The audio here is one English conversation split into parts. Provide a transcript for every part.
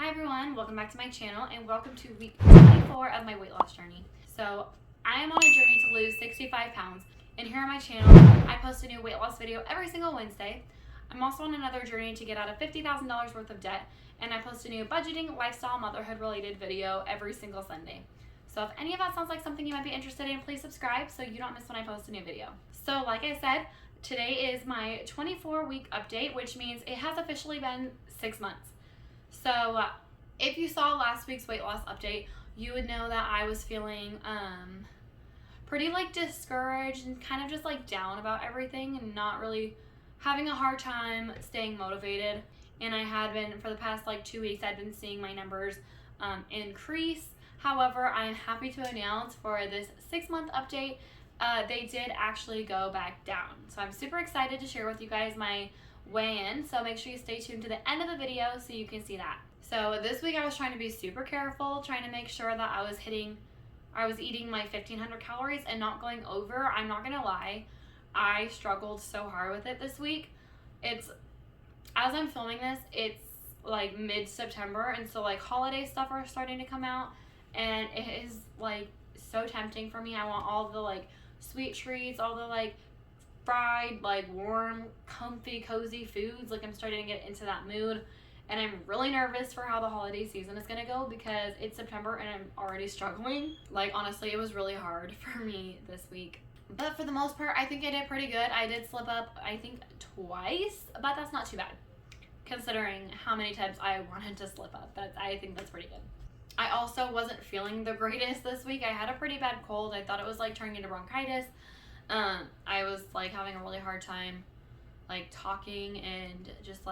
Hi everyone, welcome back to my channel and welcome to week 24 of my weight loss journey. So I am on a journey to lose 65 pounds and here on my channel I post a new weight loss video every single Wednesday. I'm also on another journey to get out of $50,000 worth of debt and I post a new budgeting, lifestyle, motherhood related video every single Sunday. So if any of that sounds like something you might be interested in, please subscribe so you don't miss when I post a new video. So like I said, today is my 24-week update, which means it has officially been 6 months. So if you saw last week's weight loss update, you would know that I was feeling pretty discouraged and kind of just down about everything and not really having a hard time staying motivated. And I had been, for the past 2 weeks, I'd been seeing my numbers increase. However, I am happy to announce for this 6-month update, they did actually go back down. So I'm super excited to share with you guys my weigh-in, so make sure you stay tuned to the end of the video so you can see that. So this week I was trying to be super careful, trying to make sure that I was eating my 1,500 calories and not going over. I'm not gonna lie, I struggled so hard with it this week. As I'm filming this, it's mid-September, and so holiday stuff are starting to come out, and it is so tempting for me. I want all the sweet treats, all the fried, warm, comfy, cozy foods. I'm starting to get into that mood, and I'm really nervous for how the holiday season is gonna go because it's September and I'm already struggling. Honestly, it was really hard for me this week. But for the most part, I think I did pretty good. I did slip up, I think, twice, but that's not too bad considering how many times I wanted to slip up. I think that's pretty good. I also wasn't feeling the greatest this week. I had a pretty bad cold. I thought it was turning into bronchitis. I was having a really hard time talking and just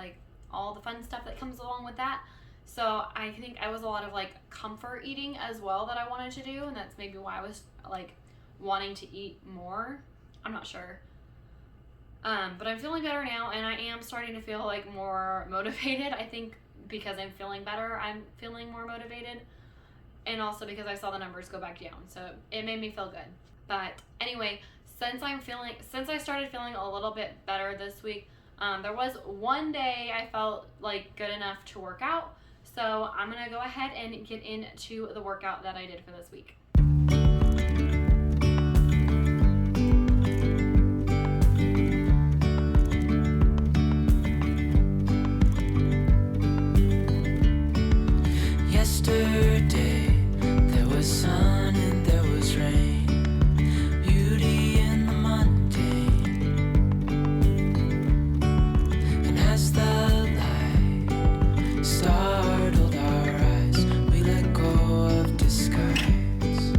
all the fun stuff that comes along with that. So I think I was a lot of comfort eating as well that I wanted to do, and that's maybe why I was wanting to eat more. I'm not sure. But I'm feeling better now, and I am starting to feel more motivated. I think because I'm feeling better, I'm feeling more motivated, and also because I saw the numbers go back down, so it made me feel good. But anyway, since I started feeling a little bit better this week, there was one day I felt good enough to work out, so I'm gonna go ahead and get into the workout that I did for this week. Yesterday there was sun and there was rain, beauty in the mundane. And as the light startled our eyes, we let go of disguise.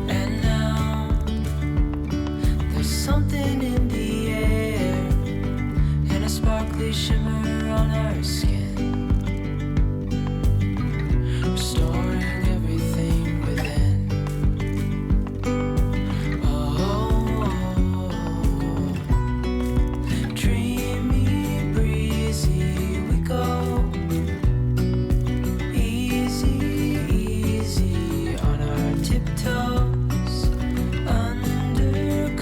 And now there's something in the air and a sparkly shimmer on our skin, restoring everything within. Oh, dreamy, breezy, we go. Easy, easy on our tiptoes, undercover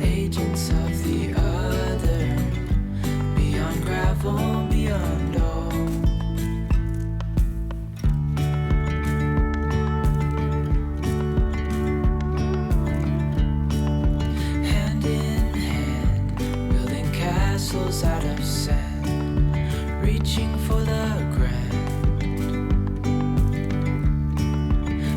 agents of the other. Beyond gravel, beyond all. Hand in hand, building castles out of sand, reaching for the grand.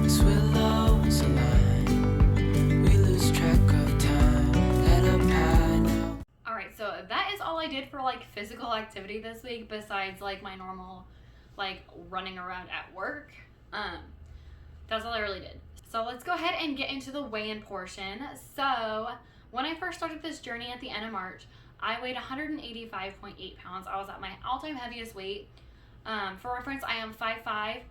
As willows align, we lose track of time. Head up high now. Alright, so that is all I did for physical activity this week besides my normal running around at work. That's all I really did. So let's go ahead and get into the weigh-in portion. So when I first started this journey at the end of March, I weighed 185.8 pounds. I was at my all-time heaviest weight. For reference, I am 5'5". I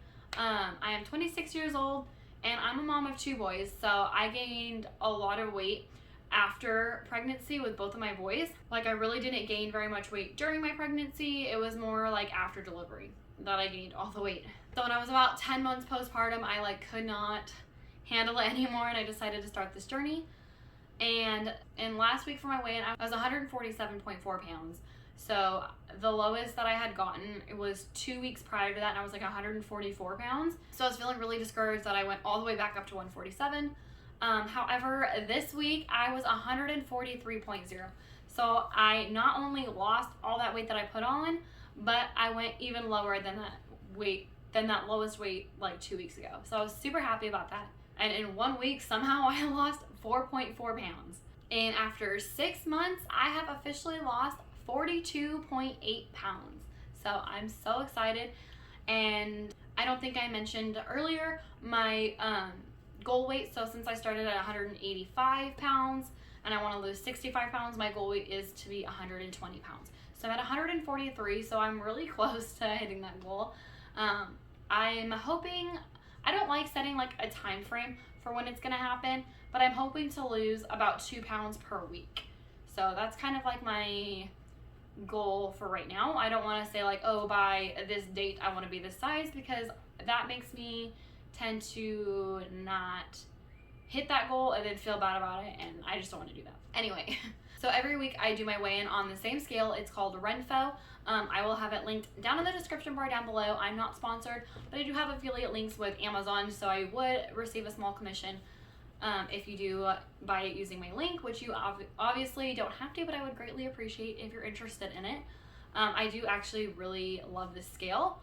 am 26 years old and I'm a mom of 2 boys, so I gained a lot of weight after pregnancy with both of my boys. I really didn't gain very much weight during my pregnancy. It was more after delivery that I gained all the weight. So when I was about 10 months postpartum, I could not handle it anymore and I decided to start this journey. And last week for my weigh-in, I was 147.4 pounds. So the lowest that I had gotten, it was 2 weeks prior to that, and I was like 144 pounds. So I was feeling really discouraged that I went all the way back up to 147. However, this week I was 143.0. So I not only lost all that weight that I put on, but I went even lower than that lowest weight like 2 weeks ago. So I was super happy about that. And in 1 week, somehow I lost 4.4 pounds. And after 6 months, I have officially lost 42.8 pounds. So I'm so excited. And I don't think I mentioned earlier my goal weight. So since I started at 185 pounds and I want to lose 65 pounds, my goal weight is to be 120 pounds. So I'm at 143, so I'm really close to hitting that goal. I'm hoping, I don't like setting like a time frame for when it's gonna happen, but I'm hoping to lose about 2 pounds per week. So that's kind of like my goal for right now. I don't want to say like, oh, by this date I want to be this size, because that makes me tend to not hit that goal and then feel bad about it, and I just don't want to do that. Anyway, so every week I do my weigh-in on the same scale. It's called Renfo. I will have it linked down in the description bar down below. I'm not sponsored, but I do have affiliate links with Amazon, so I would receive a small commission if you do buy it using my link, which you obviously don't have to, but I would greatly appreciate if you're interested in it. I do actually really love this scale.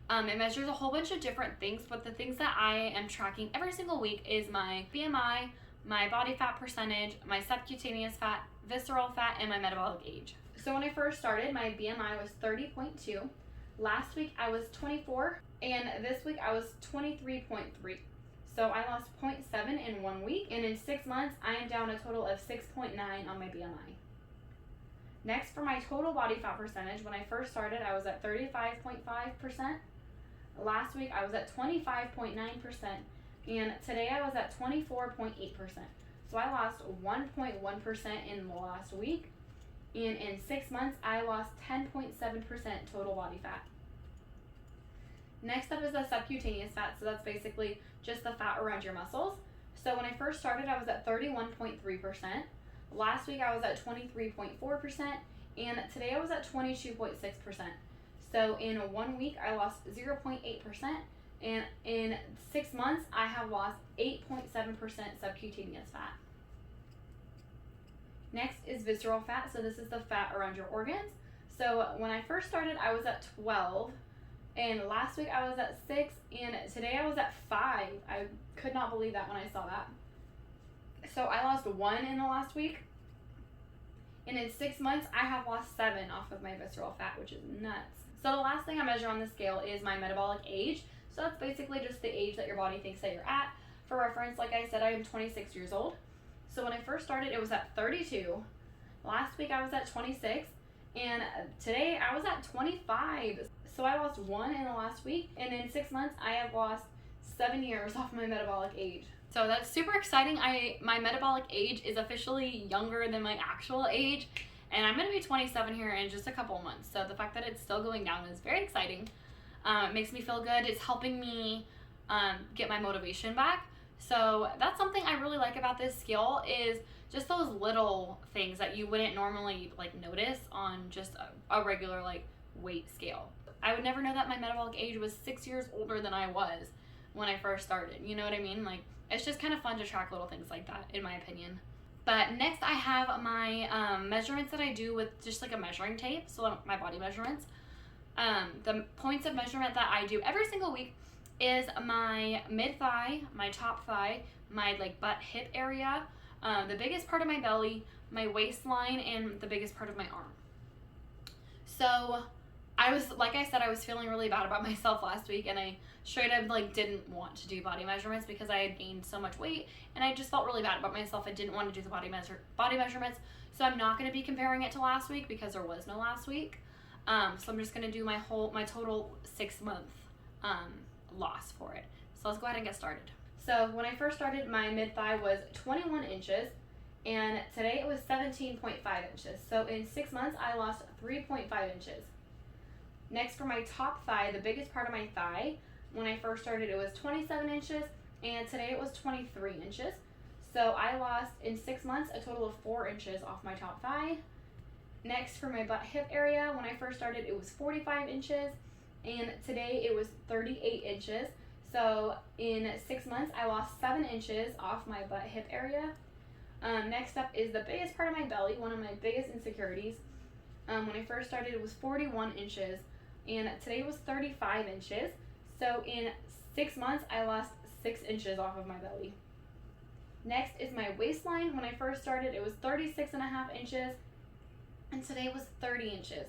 It measures a whole bunch of different things, but the things that I am tracking every single week is my BMI, my body fat percentage, my subcutaneous fat, visceral fat, and my metabolic age. So when I first started, my BMI was 30.2. Last week I was 24, and this week I was 23.3. So I lost 0.7 in 1 week, and in 6 months I am down a total of 6.9 on my BMI. Next, for my total body fat percentage, when I first started I was at 35.5%. Last week I was at 25.9%, and today I was at 24.8%. So I lost 1.1% in the last week, and in 6 months I lost 10.7% total body fat. Next up is the subcutaneous fat, so that's basically just the fat around your muscles. So when I first started I was at 31.3%. Last week I was at 23.4%, and today I was at 22.6%. So in 1 week I lost 0.8%, and in 6 months I have lost 8.7% subcutaneous fat. Next is visceral fat, so this is the fat around your organs. So when I first started I was at 12, and last week I was at 6, and today I was at 5. I could not believe that when I saw that. So I lost 1 in the last week, and in 6 months I have lost 7 off of my visceral fat, which is nuts. So the last thing I measure on the scale is my metabolic age. So that's basically just the age that your body thinks that you're at. For reference, like I said, I am 26 years old. So when I first started, it was at 32. Last week I was at 26, and today I was at 25. So I lost 1 in the last week, and in 6 months I have lost 7 years off my metabolic age. So that's super exciting. My metabolic age is officially younger than my actual age, and I'm going to be 27 here in just a couple months. So the fact that it's still going down is very exciting. It makes me feel good. It's helping me get my motivation back. So that's something I really like about this scale, is just those little things that you wouldn't normally like notice on just a regular like weight scale. I would never know that my metabolic age was 6 years older than I was when I first started. You know what I mean? Like, it's just kind of fun to track little things like that, in my opinion. But next I have my measurements that I do with just like a measuring tape, so my body measurements. The points of measurement that I do every single week is my mid-thigh, my top thigh, my like butt hip area, the biggest part of my belly, my waistline, and the biggest part of my arm. So I was, like I said, I was feeling really bad about myself last week, and I straight up like didn't want to do body measurements because I had gained so much weight, and I just felt really bad about myself. I didn't want to do the body measurements, so I'm not going to be comparing it to last week because there was no last week. So I'm just going to do my total 6 month loss for it. So let's go ahead and get started. So when I first started, my mid-thigh was 21 inches, and today it was 17.5 inches. So in 6 months, I lost 3.5 inches. Next, for my top thigh, the biggest part of my thigh, when I first started, it was 27 inches, and today it was 23 inches. So I lost, in 6 months, a total of 4 inches off my top thigh. Next, for my butt hip area, when I first started, it was 45 inches, and today it was 38 inches. So in 6 months, I lost 7 inches off my butt hip area. Next up is the biggest part of my belly, one of my biggest insecurities. When I first started, it was 41 inches, and today it was 35 inches. So in 6 months, I lost 6 inches off of my belly. Next is my waistline. When I first started, it was 36.5 inches, and today was 30 inches.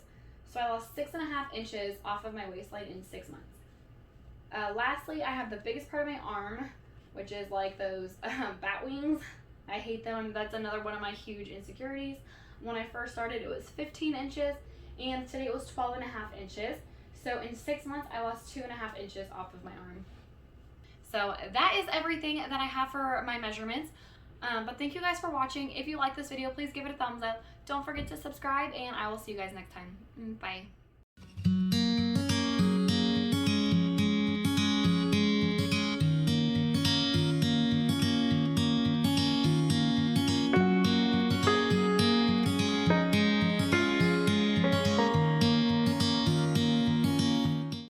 So I lost 6.5 inches off of my waistline in 6 months. Lastly, I have the biggest part of my arm, which is like those bat wings. I hate them. That's another one of my huge insecurities. When I first started, it was 15 inches, and today it was 12.5 inches. So in 6 months, I lost 2.5 inches off of my arm. So that is everything that I have for my measurements. But thank you guys for watching. If you like this video, please give it a thumbs up. Don't forget to subscribe, and I will see you guys next time. Bye.